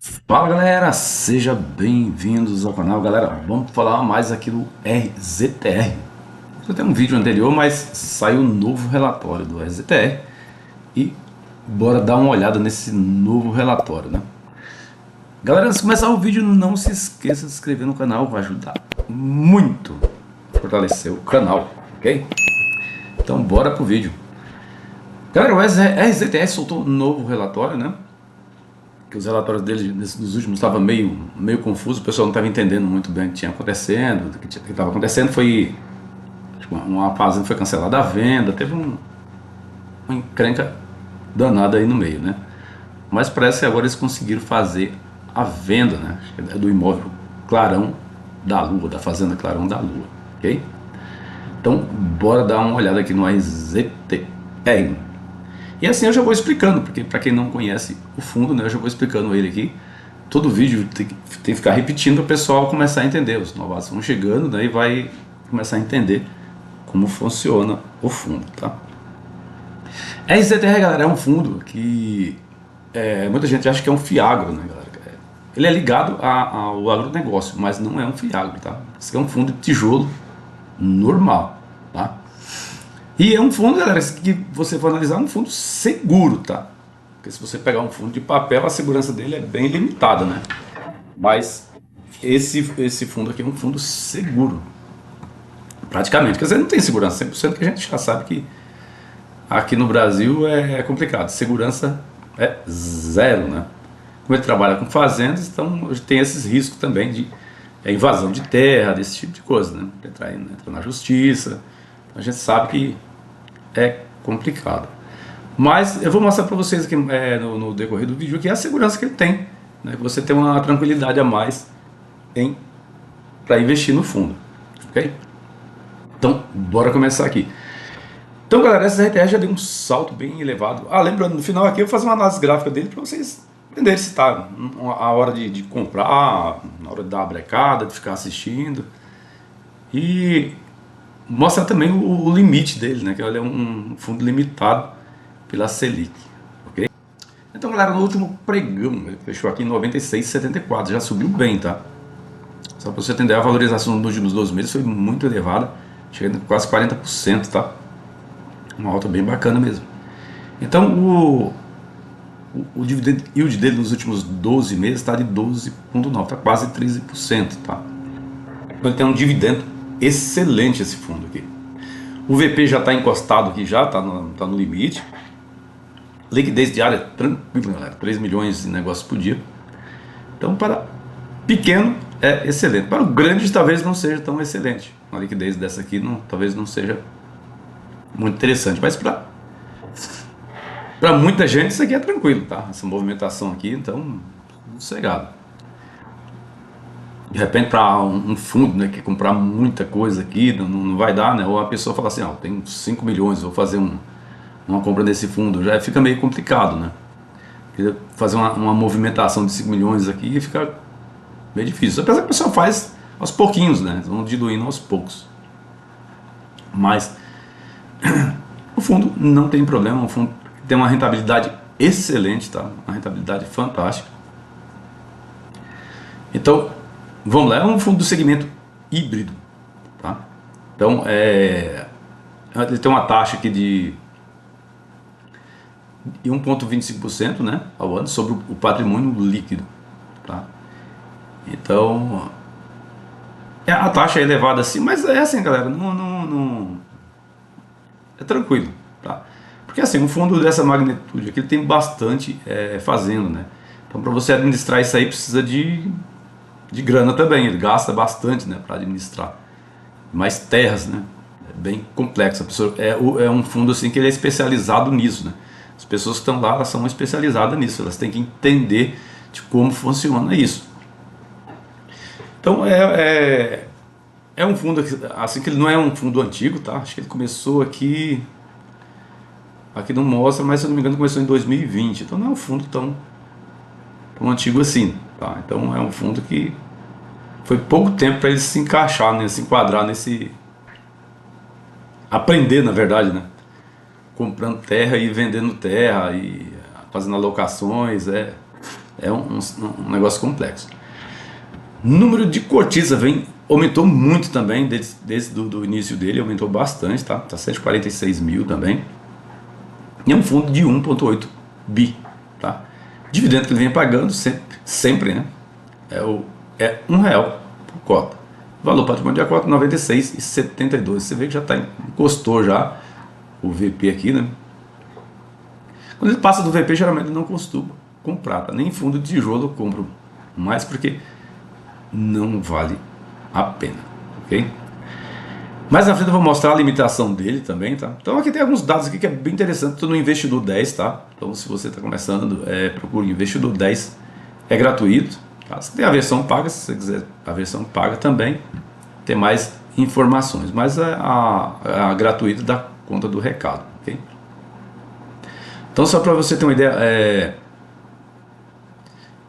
Fala galera, sejam bem-vindos ao canal. Galera, vamos falar mais aqui do RZTR. Já tem um vídeo anterior, mas saiu um novo relatório do RZTR e bora dar uma olhada nesse novo relatório, né? Galera, antes de começar o vídeo, não se esqueça de se inscrever no canal, vai ajudar muito a fortalecer o canal, ok? Então bora pro vídeo. Galera, o RZTR soltou um novo relatório, né? Que os relatórios dele nos últimos estavam meio confuso, o pessoal não estava entendendo muito bem o que tinha acontecendo, o que estava acontecendo foi uma fazenda foi cancelada a venda, teve uma encrenca danada aí no meio, né? Mas parece que agora eles conseguiram fazer a venda, né? Do imóvel Clarão da Lua, da fazenda Clarão da Lua, ok? Então bora dar uma olhada aqui no RZTR. E assim eu já vou explicando, porque para quem não conhece o fundo, né, eu já vou explicando ele aqui. Todo vídeo tem que ficar repetindo para o pessoal começar a entender. Os novatos vão chegando, daí vai começar a entender como funciona o fundo, tá? RZTR, galera, é um fundo que muita gente acha que é um fiagro, né, galera? Ele é ligado ao agronegócio, mas não é um fiagro, tá? Isso aqui é um fundo de tijolo normal, tá? E é um fundo, galera, que você for analisar, é um fundo seguro, tá? Porque se você pegar um fundo de papel, a segurança dele é bem limitada, né? Mas esse fundo aqui é um fundo seguro, praticamente. Quer dizer, não tem segurança 100%, que a gente já sabe que aqui no Brasil é complicado. Segurança é zero, né? Como ele trabalha com fazendas, então tem esses riscos também de invasão de terra, desse tipo de coisa, né? Entra na justiça. A gente sabe que é complicado. Mas eu vou mostrar para vocês aqui no decorrer do vídeo que é a segurança que ele tem, né? Você tem uma tranquilidade a mais para investir no fundo, ok? Então, bora começar aqui. Então, galera, essa RTR já deu um salto bem elevado. Lembrando, no final aqui eu vou fazer uma análise gráfica dele para vocês entenderem se está a hora de comprar, na hora de dar a brecada, de ficar assistindo. E mostra também o limite dele, né? Que ele é um fundo limitado pela Selic, ok? Então, galera, no último pregão, ele fechou aqui em 96,74, já subiu bem, tá? Só para você entender, a valorização nos últimos 12 meses foi muito elevada, chegando a quase 40%, tá? Uma alta bem bacana mesmo. Então, o dividend yield dele nos últimos 12 meses está de 12,9%, está quase 13%, tá? Então, ele tem um dividendo excelente esse fundo aqui. O VP já está encostado aqui, já está no limite. Liquidez diária tranquilo, galera, 3 milhões de negócios por dia. Então, para pequeno é excelente. Para o grande talvez não seja tão excelente. A liquidez dessa aqui talvez não seja muito interessante, mas para muita gente isso aqui é tranquilo, tá? Essa movimentação aqui, então, sossegado. De repente, para um fundo, né, que comprar muita coisa aqui, não vai dar, né? Ou a pessoa fala assim, tem 5 milhões, vou fazer uma compra nesse fundo, já fica meio complicado, né? Fazer uma movimentação de 5 milhões aqui fica meio difícil. Apesar que o pessoal faz aos pouquinhos, né? Vão diluindo aos poucos. Mas o fundo não tem problema, o fundo tem uma rentabilidade excelente, tá? Uma rentabilidade fantástica. Então, vamos lá, é um fundo do segmento híbrido, tá? Então, ele tem uma taxa aqui de 1,25%, né, ao ano sobre o patrimônio líquido, tá? Então, a taxa é elevada assim, mas é assim, galera, é tranquilo, tá? Porque assim, um fundo dessa magnitude aqui tem bastante fazendo, né? Então, para você administrar isso aí precisa de grana também, ele gasta bastante, né, para administrar mais terras, né? É bem complexo. A pessoa, é um fundo assim que ele é especializado nisso, né? As pessoas que estão lá, elas são especializadas nisso, elas têm que entender de como funciona isso. Então é um fundo assim que ele não é um fundo antigo, tá? Acho que ele começou aqui não mostra, mas se eu não me engano começou em 2020. Então não é um fundo tão antigo assim, tá? Então é um fundo que foi pouco tempo para ele se encaixar, né, se enquadrar nesse, aprender na verdade, né? Comprando terra e vendendo terra e fazendo alocações, É um negócio complexo. Número de cotistas aumentou muito também, desde do início dele, aumentou bastante, tá? Tá 146 mil também. E é um fundo de 1,8 bi, tá? Dividendo que ele vem pagando sempre, né? É R$ 1 por cota. Valor patrimônio da cota R$ 96,72. Você vê que já encostou já o VP aqui, né? Quando ele passa do VP, geralmente ele não costuma comprar, tá? Nem fundo de tijolo eu compro mais, porque não vale a pena, ok? Mais na frente eu vou mostrar a limitação dele também, tá? Então aqui tem alguns dados aqui que é bem interessante. Estou no Investidor 10, tá? Então se você está começando, procure Investidor 10, é gratuito, tá? Você tem a versão paga, se você quiser a versão paga também, tem mais informações, mas a gratuita dá conta do recado, ok? Então só para você ter uma ideia,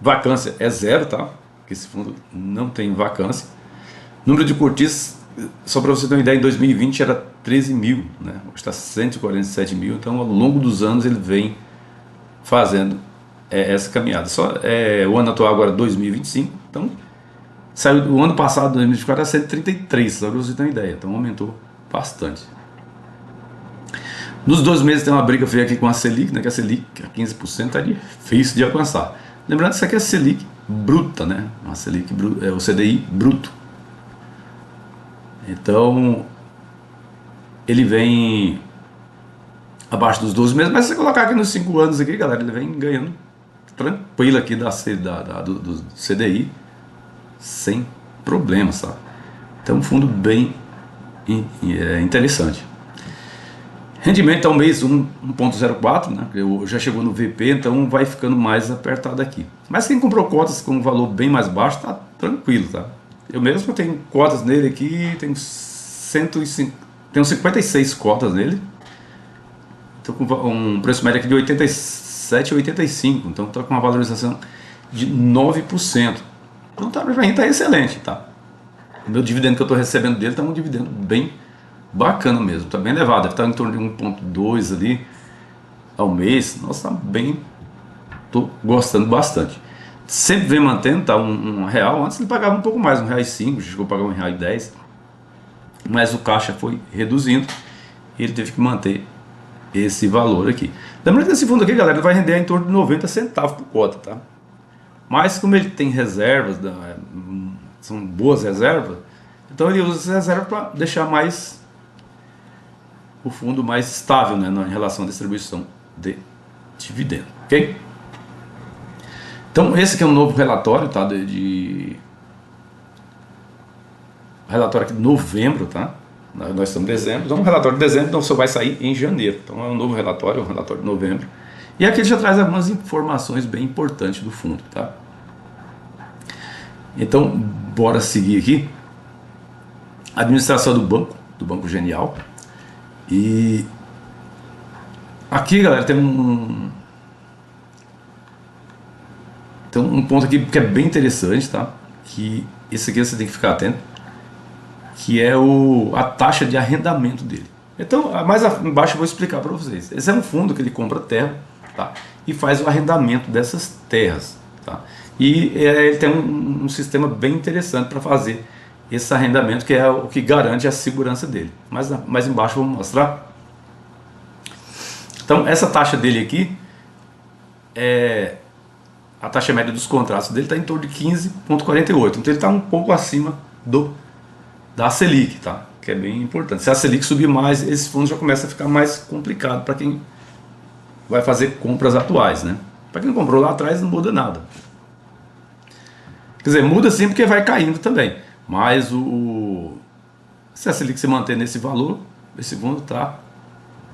vacância é zero, tá? Porque esse fundo não tem vacância. Número de cotistas, só para você ter uma ideia, em 2020 era 13 mil, né? Hoje está 147 mil, então ao longo dos anos ele vem fazendo essa caminhada. O ano atual agora é 2025, então saiu o ano passado, 2024, a 133, só para você ter uma ideia, então aumentou bastante. Nos 2 meses tem uma briga feia aqui com a Selic, né? Que a Selic, a 15%, está difícil de alcançar. Lembrando que isso aqui é a Selic bruta, né? A Selic é o CDI bruto. Então ele vem abaixo dos 12 meses, mas se você colocar aqui nos 5 anos aqui, galera, ele vem ganhando tranquilo aqui do CDI sem problemas, tá? Então um fundo bem interessante. Rendimento ao mês 1,04, né? Já chegou no VP, então vai ficando mais apertado aqui. Mas quem comprou cotas com um valor bem mais baixo tá tranquilo, tá? Eu mesmo tenho cotas nele aqui, tenho 56 cotas nele. Estou com um preço médio aqui de 87,85, então estou com uma valorização de 9%. Então para mim está excelente, tá? O meu dividendo que eu estou recebendo dele está um dividendo bem bacana mesmo, está bem elevado, deve estar em torno de 1,2 ali ao mês. Nossa, tá bem, estou gostando bastante. Sempre vem mantendo, tá? Um real. Antes ele pagava um pouco mais, R$1,05, chegou a pagar R$1,10, mas o caixa foi reduzindo e ele teve que manter esse valor aqui. Lembrando que esse fundo aqui, galera, vai render em torno de 90 centavos por cota, tá? Mas como ele tem reservas, são boas reservas, então ele usa essa reserva para deixar mais o fundo mais estável, né, em relação à distribuição de dividendo, ok? Então esse aqui é um novo relatório, tá? Relatório aqui de novembro, tá? Nós estamos em dezembro, então o relatório de dezembro então só vai sair em janeiro. Então é um novo relatório, um relatório de novembro. E aqui ele já traz algumas informações bem importantes do fundo, tá? Então, bora seguir aqui. Administração do Banco Genial. E aqui, galera, tem um ponto aqui que é bem interessante, tá? Que esse aqui você tem que ficar atento, que é a taxa de arrendamento dele. Então, mais embaixo eu vou explicar para vocês. Esse é um fundo que ele compra terra, tá? E faz o arrendamento dessas terras, tá? E ele tem um sistema bem interessante para fazer esse arrendamento, que é o que garante a segurança dele. Mas mais embaixo eu vou mostrar. Então, essa taxa dele aqui a taxa média dos contratos dele está em torno de 15,48. Então ele está um pouco acima da Selic, tá? Que é bem importante. Se a Selic subir mais, esse fundo já começa a ficar mais complicado para quem vai fazer compras atuais, né? Para quem comprou lá atrás não muda nada. Quer dizer, muda sim porque vai caindo também. Mas se a Selic se manter nesse valor, esse fundo está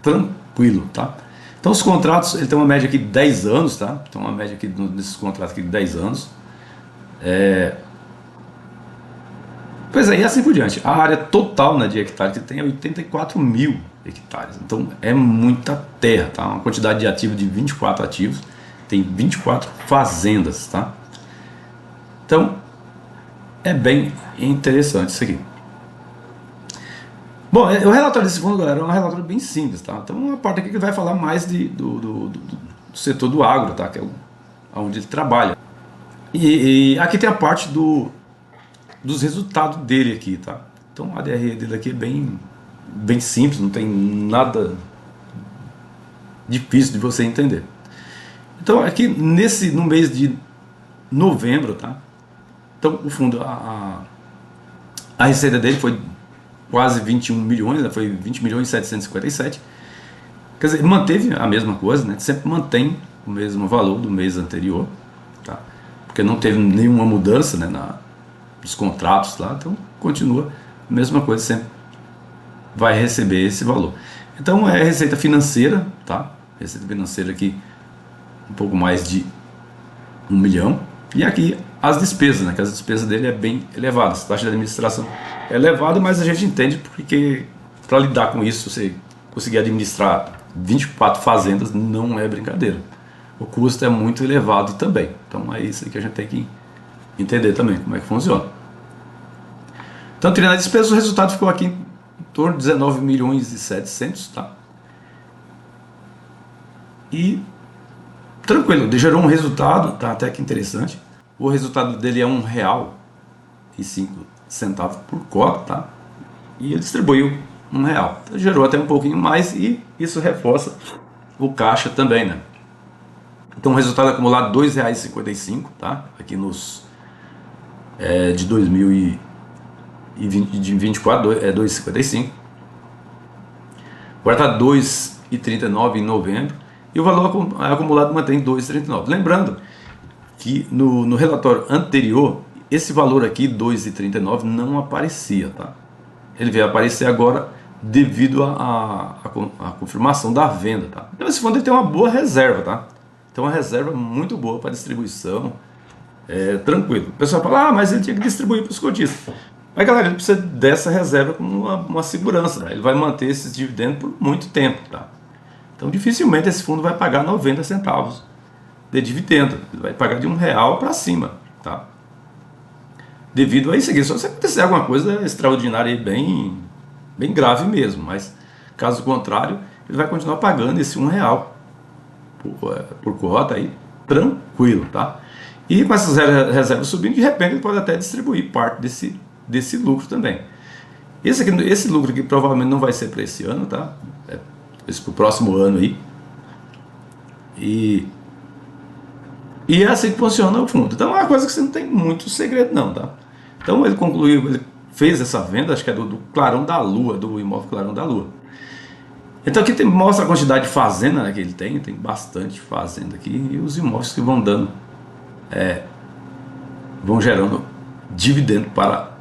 tranquilo, tá? Então os contratos, ele tem uma média aqui de 10 anos, tá? Tem uma média aqui nesses contratos aqui de 10 anos. Pois é, e assim por diante. A área total, né, de hectares que tem é 84 mil hectares. Então é muita terra, tá? Uma quantidade de ativos de 24 ativos. Tem 24 fazendas, tá? Então é bem interessante isso aqui. Bom, o relatório desse fundo, galera, é um relatório bem simples, tá? Então uma parte aqui que vai falar mais do setor do agro, tá? Que é onde ele trabalha. E aqui tem a parte dos resultados dele aqui, tá? Então a DRE dele aqui é bem simples, não tem nada difícil de você entender. Então aqui no mês de novembro, tá? Então o fundo, a receita dele foi quase 21 milhões, né? Foi 20 milhões e 757. Quer dizer, manteve a mesma coisa, né? Sempre mantém o mesmo valor do mês anterior, tá? Porque não teve nenhuma mudança, né, nos contratos lá, então continua a mesma coisa, sempre vai receber esse valor. Então é receita financeira, tá? Receita financeira aqui um pouco mais de 1 milhão. E aqui as despesas, né? Que as despesas dele é bem elevadas. A taxa de administração é elevada, mas a gente entende porque para lidar com isso, você conseguir administrar 24 fazendas não é brincadeira. O custo é muito elevado também. Então é isso que a gente tem que entender também como é que funciona. Então, tirando a despesa, o resultado ficou aqui em torno de 19 milhões e 700, tá? E tranquilo, gerou um resultado, tá até que interessante. O resultado dele é R$1,05 por cota, tá? E ele distribuiu R$1. Então, gerou até um pouquinho mais e isso reforça o caixa também, né? Então o resultado acumulado R$2,55, tá? Aqui de 2024 é 2,55. Agora está 2,39 em novembro e o valor acumulado mantém 2,39. Lembrando que no relatório anterior esse valor aqui 2,39 não aparecia, tá? Ele veio aparecer agora devido à confirmação da venda, tá? Então esse fundo ele tem uma boa reserva, tá? Então uma reserva muito boa para distribuição, tranquilo. O pessoal fala, mas ele tinha que distribuir para os cotistas. Mas galera, ele precisa dessa reserva como uma segurança, né? Ele vai manter esses dividendos por muito tempo, tá? Então dificilmente esse fundo vai pagar 90 centavos de dividendo, ele vai pagar de R$1 para cima, tá? Devido a isso aqui, só se acontecer alguma coisa extraordinária e bem grave mesmo, mas caso contrário, ele vai continuar pagando esse R$1 por cota aí, tranquilo, tá? E com essas reservas subindo, de repente ele pode até distribuir parte desse lucro também. Esse lucro aqui provavelmente não vai ser para esse ano, tá? Esse para o próximo ano aí. E é assim que funciona o fundo. Então é uma coisa que você não tem muito segredo não, tá? Então ele concluiu, ele fez essa venda, acho que é do Clarão da Lua, do imóvel Clarão da Lua. Então aqui mostra a quantidade de fazenda, né, que ele tem bastante fazenda aqui, e os imóveis que vão dando, vão gerando dividendo para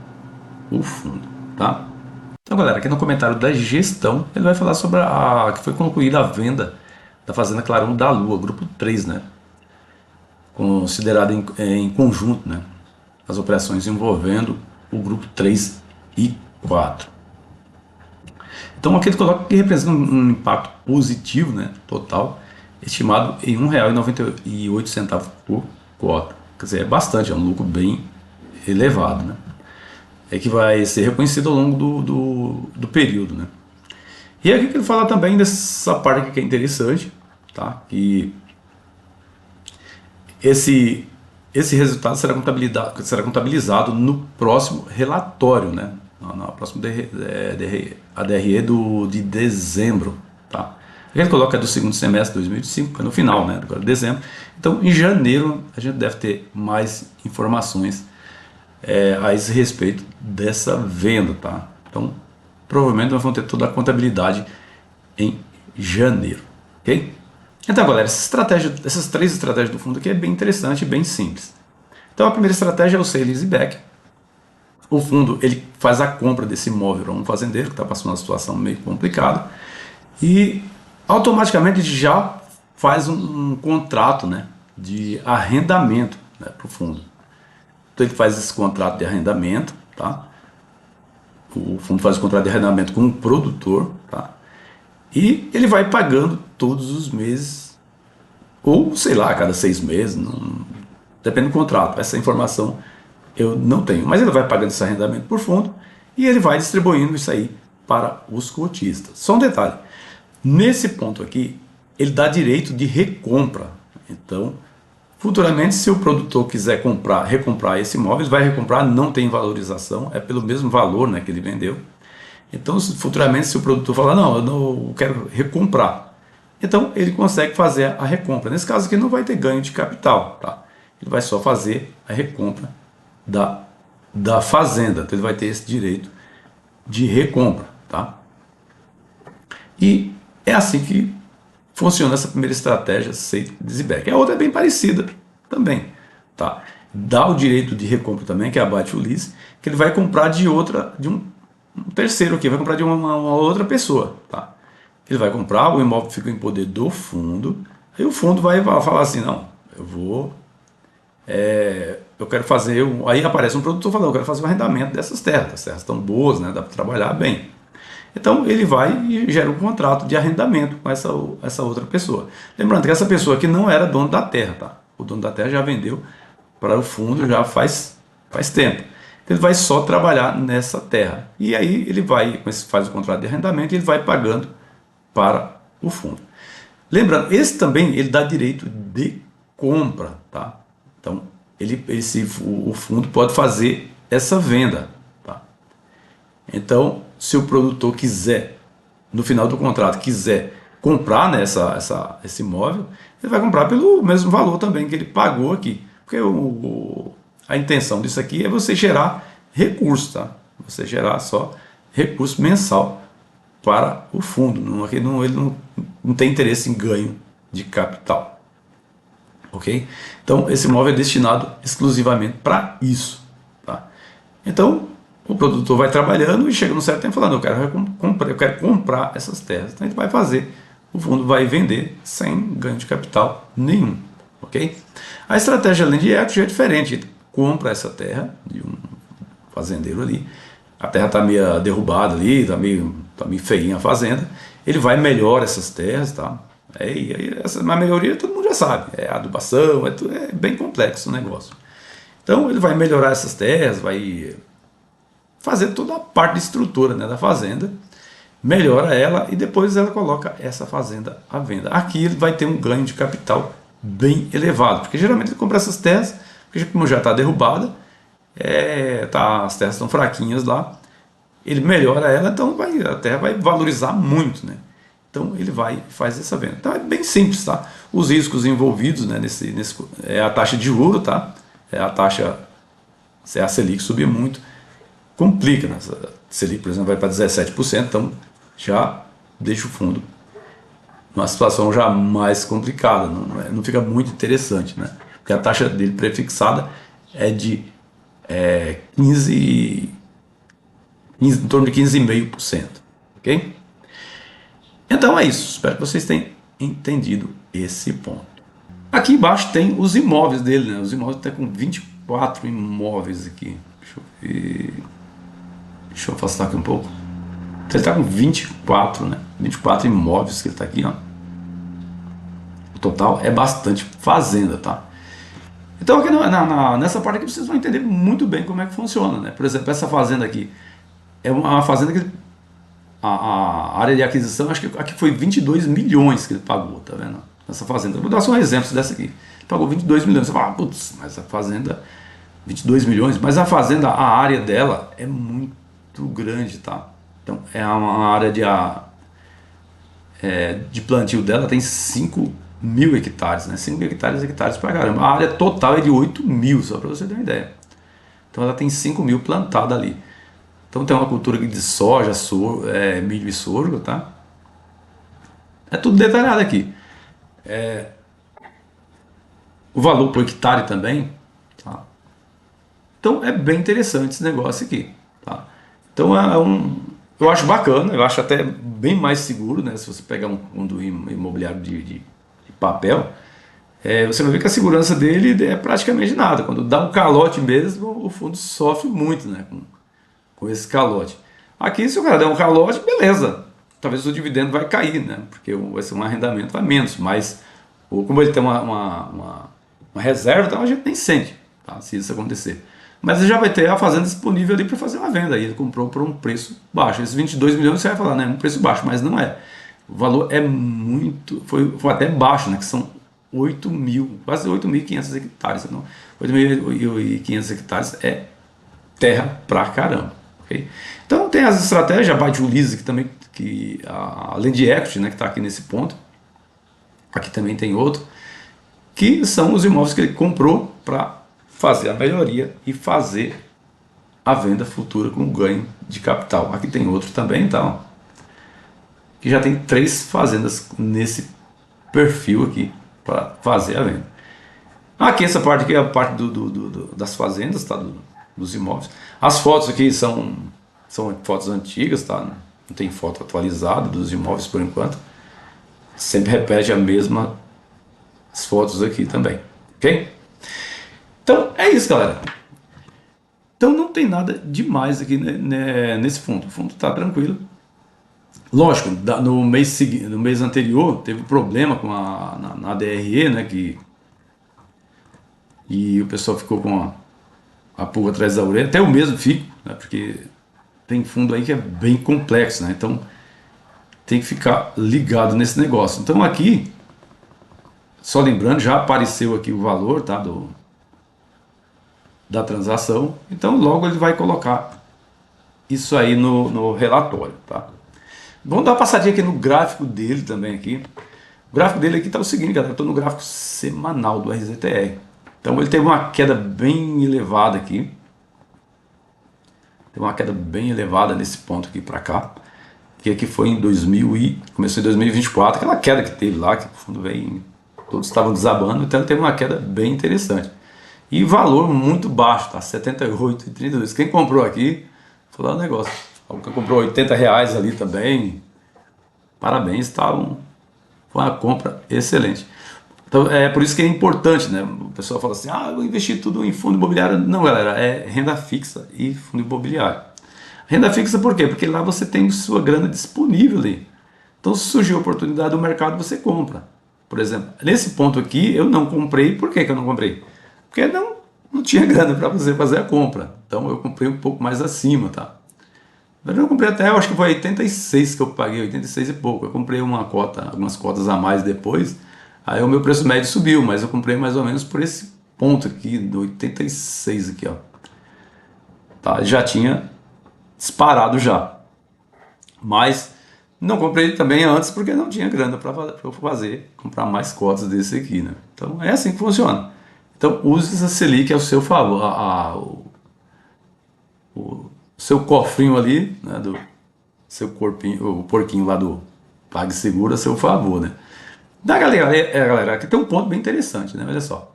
o fundo, tá? Então galera, aqui no comentário da gestão, ele vai falar sobre que foi concluída a venda da fazenda Clarão da Lua, grupo 3, né? Considerada em conjunto, né? As operações envolvendo o grupo 3 e 4. Então aqui ele coloca que representa um impacto positivo, né, total, estimado em R$1,98 por cota. Quer dizer, é bastante, é um lucro bem elevado, né? É que vai ser reconhecido ao longo do período, né? E aqui que ele fala também dessa parte aqui que é interessante, tá? Que esse resultado será contabilizado no próximo relatório, né? Na próxima ADRE de dezembro, tá? A gente coloca do segundo semestre de 2005, que é no final, né? Agora dezembro. Então, em janeiro, a gente deve ter mais informações a esse respeito dessa venda, tá? Então, provavelmente nós vamos ter toda a contabilidade em janeiro, ok? Então, galera, essas 3 estratégias do fundo aqui é bem interessante e bem simples. Então, a primeira estratégia é o sale leaseback. O fundo ele faz a compra desse imóvel a um fazendeiro que está passando uma situação meio complicada e automaticamente já faz um contrato, né, de arrendamento, né, para o fundo. Então ele faz esse contrato de arrendamento, tá? O fundo faz o contrato de arrendamento com o produtor, tá? E ele vai pagando todos os meses, ou sei lá, a cada 6 meses, depende do contrato. Essa informação eu não tenho, mas ele vai pagando esse arrendamento por fundo e ele vai distribuindo isso aí para os cotistas. Só um detalhe, nesse ponto aqui, ele dá direito de recompra. Então, Futuramente, se o produtor quiser comprar, recomprar esse imóvel, vai recomprar, não tem valorização, é pelo mesmo valor, né, que ele vendeu. Então, futuramente, se o produtor falar, não, eu quero recomprar, então ele consegue fazer a recompra. Nesse caso aqui não vai ter ganho de capital, tá? Ele vai só fazer a recompra da fazenda, então ele vai ter esse direito de recompra, tá? E é assim que funciona essa primeira estratégia Safety-Back. A outra é bem parecida também, tá? Dá o direito de recompra também, que é a buy to lease, que ele vai comprar de um terceiro aqui, vai comprar de uma outra pessoa, tá? Ele vai comprar, o imóvel fica em poder do fundo, aí o fundo vai falar assim, não, eu quero fazer, aí aparece um produtor falando, eu quero fazer um arrendamento dessas terras, as terras estão boas, né, dá para trabalhar bem. Então ele vai e gera um contrato de arrendamento com essa outra pessoa. Lembrando que essa pessoa aqui não era dono da terra, tá? O dono da terra já vendeu para o fundo já faz tempo. Então ele vai só trabalhar nessa terra. E aí ele vai, faz o contrato de arrendamento e ele vai pagando para o fundo. Lembrando, esse também ele dá direito de compra, tá? Então o fundo pode fazer essa venda, tá? Então, se o produtor quiser, no final do contrato, quiser comprar, né, esse imóvel, ele vai comprar pelo mesmo valor também que ele pagou aqui. Porque a intenção disso aqui é você gerar recurso, tá? Você gerar só recurso mensal para o fundo. Ele não tem interesse em ganho de capital. Ok? Então, esse imóvel é destinado exclusivamente para isso, tá? Então, o produtor vai trabalhando e chega num certo tempo falando, eu quero comprar essas terras. Então, ele vai fazer, o fundo vai vender sem ganho de capital nenhum, ok? A estratégia Land Equity é diferente. Ele compra essa terra de um fazendeiro ali, a terra está meio derrubada ali, está meio feinha a fazenda, ele vai melhorar essas terras, tá? Essa melhoria todo mundo já sabe, é adubação, é bem complexo o negócio. Então ele vai melhorar essas terras, vai fazer toda a parte de estrutura, né, da fazenda, melhora ela e depois ela coloca essa fazenda à venda. Aqui ele vai ter um ganho de capital bem elevado, porque geralmente ele compra essas terras, porque como já está derrubada, as terras estão fraquinhas lá, ele melhora ela, então a terra vai valorizar muito, né? Então ele faz essa venda. Então é bem simples, tá? Os riscos envolvidos, né, é a taxa de juros, tá? É a taxa, se a Selic subir muito, complica, né? A Selic, por exemplo, vai para 17%, então já deixa o fundo numa situação já mais complicada, não fica muito interessante, né? Porque a taxa dele prefixada é de 15, em torno de 15,5%, ok? Então é isso, espero que vocês tenham entendido esse ponto. Aqui embaixo tem os imóveis dele, né? Os imóveis estão com 24 imóveis aqui. Deixa eu afastar aqui um pouco. Então ele está com 24, né? 24 imóveis que ele está aqui, ó. O total é bastante fazenda, tá? Então aqui nessa parte aqui vocês vão entender muito bem como é que funciona, né? Por exemplo, essa fazenda aqui é uma fazenda que a área de aquisição, acho que aqui foi 22 milhões que ele pagou, tá vendo? Essa fazenda, vou dar só um exemplo dessa aqui. Ele pagou 22 milhões, você fala, putz, mas a fazenda, 22 milhões, mas a fazenda, a área dela é muito grande, tá? Então é uma área de plantio dela tem 5.000 hectares, né? 5 hectares pra caramba. A área total é de 8.000, só para você ter uma ideia. Então ela tem 5.000 plantada ali. Então tem uma cultura de soja, milho e sorgo, tá? É tudo detalhado aqui. O valor por hectare também, tá? Então é bem interessante esse negócio aqui, tá? Então eu acho bacana, eu acho até bem mais seguro, né? Se você pegar um fundo imobiliário de papel, você vai ver que a segurança dele é praticamente nada. Quando dá um calote mesmo, o fundo sofre muito, né? Com esse calote. Aqui, se o cara der um calote, beleza. Talvez o dividendo vai cair, né? Porque vai ser um arrendamento a menos. Mas, como ele tem uma reserva, então a gente nem sente, tá? Se isso acontecer. Mas ele já vai ter a fazenda disponível ali para fazer uma venda. Aí ele comprou por um preço baixo. Esses 22 milhões você vai falar, né? Um preço baixo, mas não é. O valor é muito. Foi até baixo, né? Que são 8 mil, quase 8.500 hectares. Não? 8.500 hectares é terra pra caramba. Okay? Então tem as estratégias, a Baidu Lease, que também, a Land Equity, né, que está aqui nesse ponto. Aqui também tem outro, que são os imóveis que ele comprou para fazer a melhoria e fazer a venda futura com ganho de capital. Aqui tem outro também, então, que já tem 3 fazendas nesse perfil aqui para fazer a venda. Aqui essa parte aqui é a parte das fazendas, tá? Dos imóveis. As fotos aqui são fotos antigas, tá? Não tem foto atualizada dos imóveis por enquanto. Sempre repete a mesma fotos aqui também, ok? Então é isso, galera. Então não tem nada demais aqui nesse fundo. O fundo está tranquilo. Lógico, no mês anterior teve problema com na DRE, né? E o pessoal ficou com a pulga atrás da orelha. Até eu mesmo fico, né? Porque tem fundo aí que é bem complexo, né? Então tem que ficar ligado nesse negócio. Então aqui, só lembrando, já apareceu aqui o valor, tá, da transação. Então logo ele vai colocar isso aí no relatório, tá? Vamos dar uma passadinha aqui no gráfico dele também aqui. O gráfico dele aqui tá o seguinte, galera, eu estou no gráfico semanal do RZTR. Então ele teve uma queda bem elevada aqui. Teve uma queda bem elevada nesse ponto aqui para cá. Que aqui foi em começou em 2024, aquela queda que teve lá, que o fundo veio, todos estavam desabando, então ele teve uma queda bem interessante. E valor muito baixo, tá? 78,32. Quem comprou aqui, vou falar um negócio. Quem comprou R$80 ali também, parabéns, tá? Foi uma compra excelente. Então é por isso que é importante, né? O pessoal fala assim, eu vou investir tudo em fundo imobiliário. Não, galera, é renda fixa e fundo imobiliário. Renda fixa por quê? Porque lá você tem sua grana disponível ali. Então se surgir oportunidade do mercado, você compra. Por exemplo, nesse ponto aqui eu não comprei. Por que eu não comprei? Porque não tinha grana para você fazer a compra. Então eu comprei um pouco mais acima, tá? Mas eu comprei até, eu acho que foi 86 que eu paguei, 86 e pouco. Eu comprei algumas cotas a mais depois. Aí o meu preço médio subiu, mas eu comprei mais ou menos por esse ponto aqui, do 86 aqui, ó. Tá? Já tinha disparado já. Mas não comprei também antes porque não tinha grana para comprar mais cotas desse aqui, né? Então é assim que funciona. Então use essa Selic ao seu favor, o seu cofrinho ali, né, do seu corpinho, o porquinho lá do PagSeguro a seu favor, né? Da galera, aqui tem um ponto bem interessante, né? Olha só.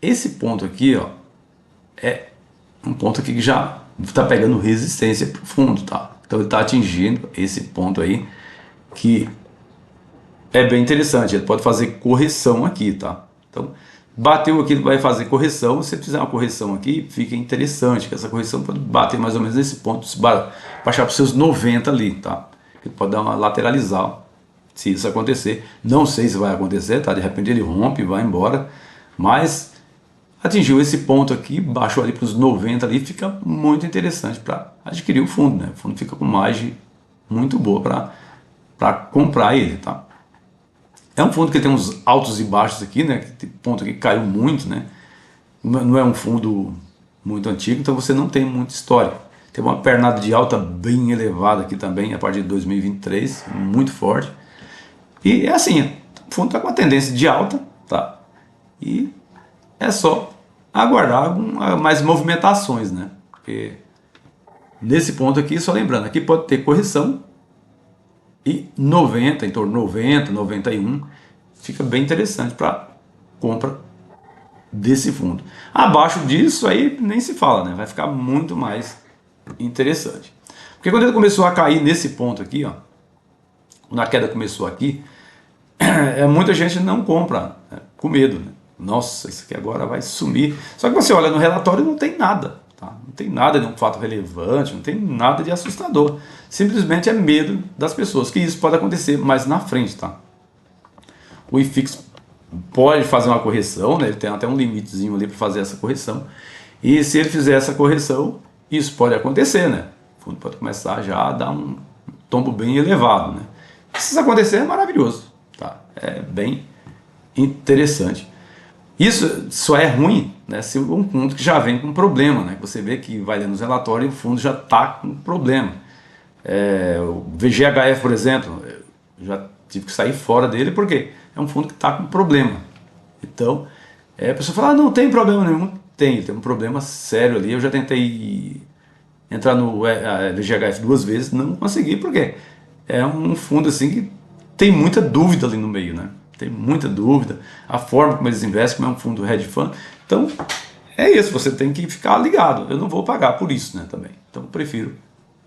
Esse ponto aqui, ó, é um ponto aqui que já está pegando resistência para o fundo, tá? Então ele está atingindo esse ponto aí que é bem interessante. Ele pode fazer correção aqui, tá? Então bateu aqui, ele vai fazer correção. Se fizer uma correção aqui, fica interessante, que essa correção pode bater mais ou menos nesse ponto, baixar para os seus 90 ali, tá? Ele pode dar uma lateralizar, se isso acontecer. Não sei se vai acontecer, tá? De repente ele rompe, vai embora, mas atingiu esse ponto aqui, baixou ali para os 90 ali, fica muito interessante para adquirir o fundo, né? O fundo fica com margem muito boa para comprar ele, tá? É um fundo que tem uns altos e baixos aqui, né? Tem ponto aqui que caiu muito, né? Não é um fundo muito antigo, então você não tem muita história. Tem uma pernada de alta bem elevada aqui também, a partir de 2023, muito forte. E é assim, o fundo está com uma tendência de alta, tá? E é só aguardar mais movimentações, né? Porque nesse ponto aqui, só lembrando, aqui pode ter correção e 90, em torno de 90, 91, fica bem interessante para compra desse fundo. Abaixo disso aí nem se fala, né? Vai ficar muito mais interessante. Porque quando ele começou a cair nesse ponto aqui, ó, quando a queda começou aqui, muita gente não compra, né? Com medo, né? Nossa, isso aqui agora vai sumir. Só que você olha no relatório e não tem nada, tá? Não tem nada de um fato relevante, não tem nada de assustador. Simplesmente é medo das pessoas, que isso pode acontecer mais na frente, tá? O IFIX pode fazer uma correção, né? Ele tem até um limitezinho ali para fazer essa correção. E se ele fizer essa correção, isso pode acontecer, né? O fundo pode começar já a dar um tombo bem elevado, né? Se isso acontecer, é maravilhoso, tá? É bem interessante. Isso só é ruim, né, se um fundo que já vem com problema, né? Você vê que vai lendo os relatórios e o fundo já está com problema. O VGHF, por exemplo, eu já tive que sair fora dele porque é um fundo que está com problema. Então, a pessoa fala, não tem problema nenhum. Tem um problema sério ali. Eu já tentei entrar no VGHF 2 vezes, não consegui, porque é um fundo assim que tem muita dúvida ali no meio, né? Tem muita dúvida, a forma como eles investem, como é um fundo hedge fund. Então, é isso, você tem que ficar ligado. Eu não vou pagar por isso, né, também. Então, eu prefiro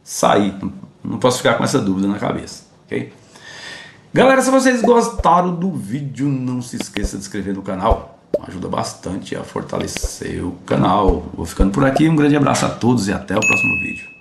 sair, não posso ficar com essa dúvida na cabeça, ok? Galera, se vocês gostaram do vídeo, não se esqueça de se inscrever no canal, ajuda bastante a fortalecer o canal. Vou ficando por aqui, um grande abraço a todos e até o próximo vídeo.